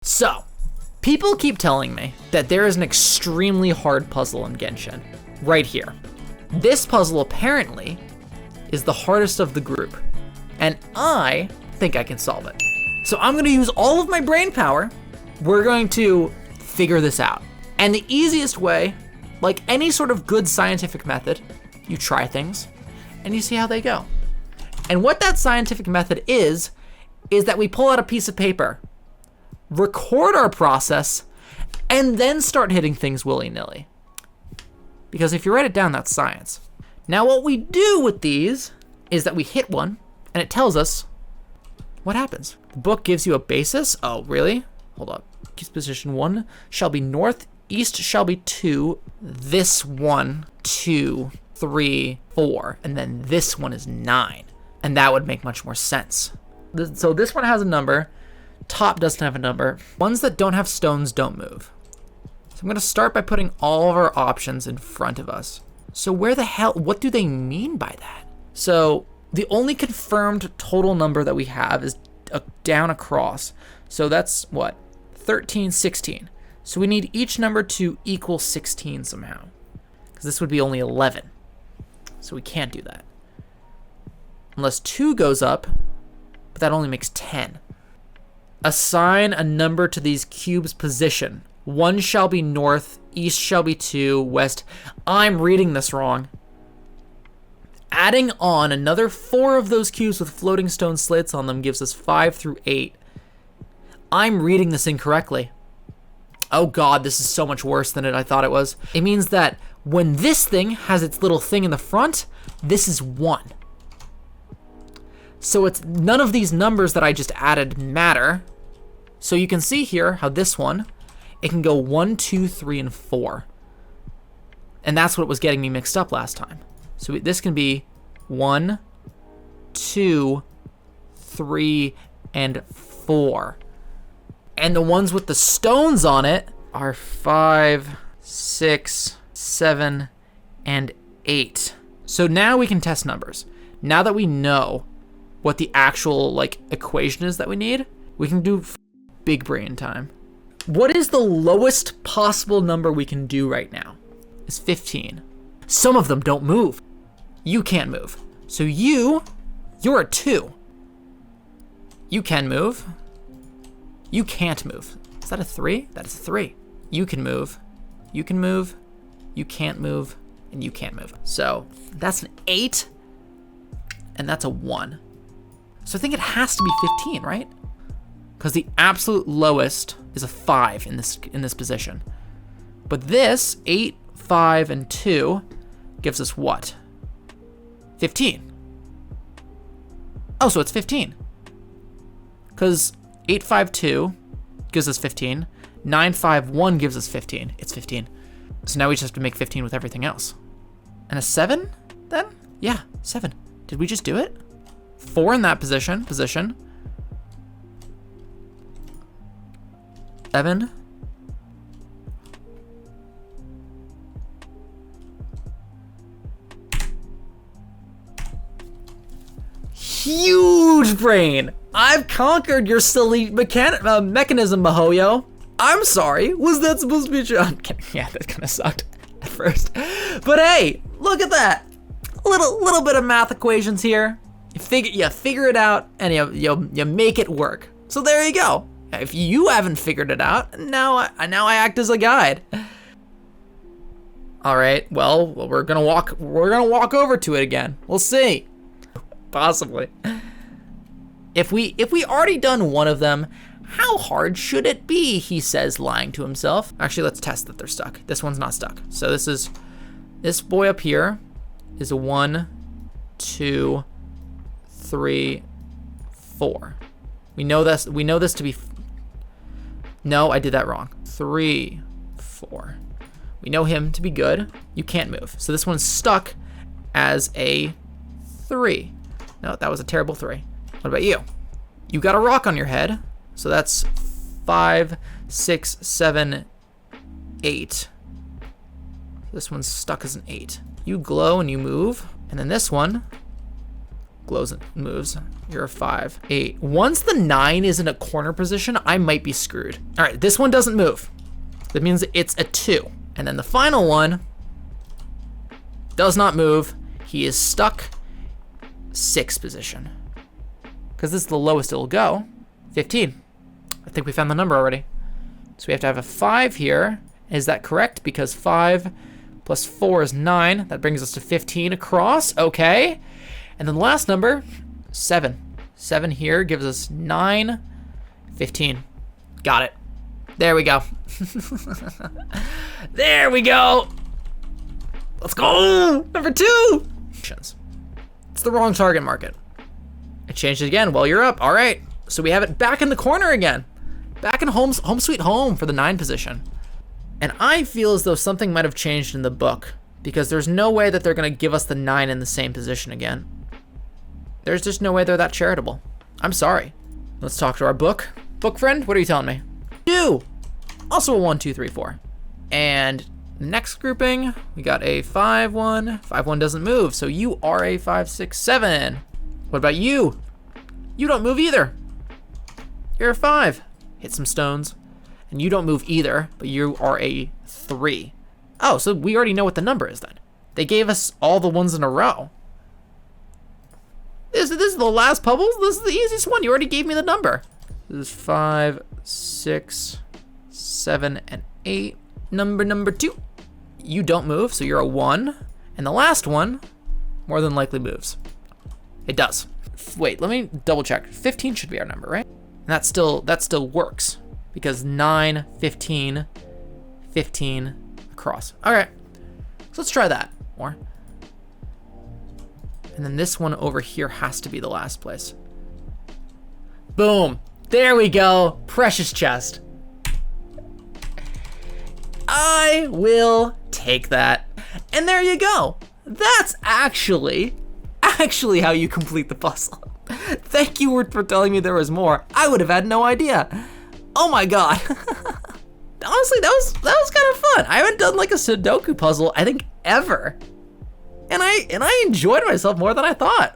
So, people keep telling me that there is an extremely hard puzzle in Genshin, right here. This puzzle apparently is the hardest of the group, and I think I can solve it. So I'm gonna use all of my brain power. We're going to figure this out. And the easiest way, like any sort of good scientific method, you try things and you see how they go. And what that scientific method is that we pull out a piece of paper, record our process, and then start hitting things willy-nilly. Because if you write it down, that's science. Now what we do with these is that we hit one, and it tells us what happens. The book gives you a basis. Oh, really? Hold up. Position 1 shall be north, east shall be 2, this 1, 2, 3, 4, and then this one is 9. And that would make much more sense. So this one has a number. Top doesn't have a number. Ones that don't have stones don't move. So I'm gonna start by putting all of our options in front of us. So where the hell, what do they mean by that? So the only confirmed total number that we have is down across. So that's what? 13, 16. So we need each number to equal 16 somehow, because this would be only 11. So we can't do that. Unless 2 goes up, but that only makes 10. Assign a number to these cubes' position. 1 shall be north, east shall be 2, west. I'm reading this wrong. Adding on another 4 of those cubes with floating stone slits on them gives us 5 through 8. I'm reading this incorrectly. Oh God, this is so much worse than I thought it was. It means that when this thing has its little thing in the front, this is 1. So it's none of these numbers that I just added matter. So you can see here how this one, it can go 1, 2, 3, and 4. And that's what was getting me mixed up last time. So this can be 1, 2, 3, and 4. And the ones with the stones on it are 5, 6, 7, and 8. So now we can test numbers. Now that we know what the actual equation is that we need, we can do big brain time. What is the lowest possible number we can do right now? It's 15. Some of them don't move. You can't move. So you're a 2. You can move. You can't move. Is that a 3? That is a 3. You can move. You can move. You can't move. And you can't move. So that's an 8. And that's a 1. So I think it has to be 15, right? Because the absolute lowest is a 5 in this position. But this 8, 5, and 2 gives us what? 15. Oh, so it's 15. Because 8, 5, 2 gives us 15. 9, 5, 1 gives us 15. It's 15. So now we just have to make 15 with everything else. And a 7 then? Yeah, 7. Did we just do it? 4 in that position. 7. Huge brain. I've conquered your silly mechanism, Mahoyo. I'm sorry. Was that supposed to be true? I'm kidding. Yeah, that kind of sucked at first. But hey, look at that. A little bit of math equations here. You figure it out, and you make it work. So there you go. If you haven't figured it out, now I act as a guide. All right. Well, we're gonna walk over to it again. We'll see. Possibly. If we already done one of them, how hard should it be? He says, lying to himself. Actually, let's test that they're stuck. This one's not stuck. So this boy up here is a 1, 2, 3, 4. We know this to be. No, I did that wrong. 3, 4. We know him to be good. You can't move. So this one's stuck as a 3. No, that was a terrible 3. What about you? You got a rock on your head. So that's 5, 6, 7, 8. This one's stuck as an 8. You glow and you move. And then this one glows and moves. You're a 5, 8. Once the 9 is in a corner position, I might be screwed. All right, this one doesn't move. That means it's a 2. And then the final one does not move. He is stuck 6th position. Because this is the lowest it'll go. 15. I think we found the number already. So we have to have a 5 here. Is that correct? Because 5 plus 4 is 9. That brings us to 15 across. Okay. And then the last number, 7. 7 here gives us 9, 15. Got it. There we go. There we go. Let's go. Number 2. It's the wrong target market. I changed it again. Well, you're up. All right. So we have it back in the corner again. Back in home sweet home for the 9 position. And I feel as though something might have changed in the book, because there's no way that they're going to give us the 9 in the same position again. There's just no way they're that charitable. I'm sorry. Let's talk to our book. Book friend, what are you telling me? 2. Also a 1, 2, 3, 4. And next grouping, we got a 5, 1. 5, 1 doesn't move, so you are a 5, 6, 7. What about you? You don't move either. You're a 5. Hit some stones. And you don't move either, but you are a 3. Oh, so we already know what the number is then. They gave us all the ones in a row. This is the last puzzle. This is the easiest one. You already gave me the number. This is 5, 6, 7, and 8. Number 2. You don't move, so you're a 1. And the last one more than likely moves. It does. Wait, let me double check. 15 should be our number, right? And that still works. Because 9, 15, 15 across. All right, so let's try that more. And then this one over here has to be the last place. Boom, there we go, precious chest. I will take that. And there you go. That's actually how you complete the puzzle. Thank you for telling me there was more. I would have had no idea. Oh my god. Honestly, that was kind of fun. I haven't done like a Sudoku puzzle, I think, ever. And I enjoyed myself more than I thought.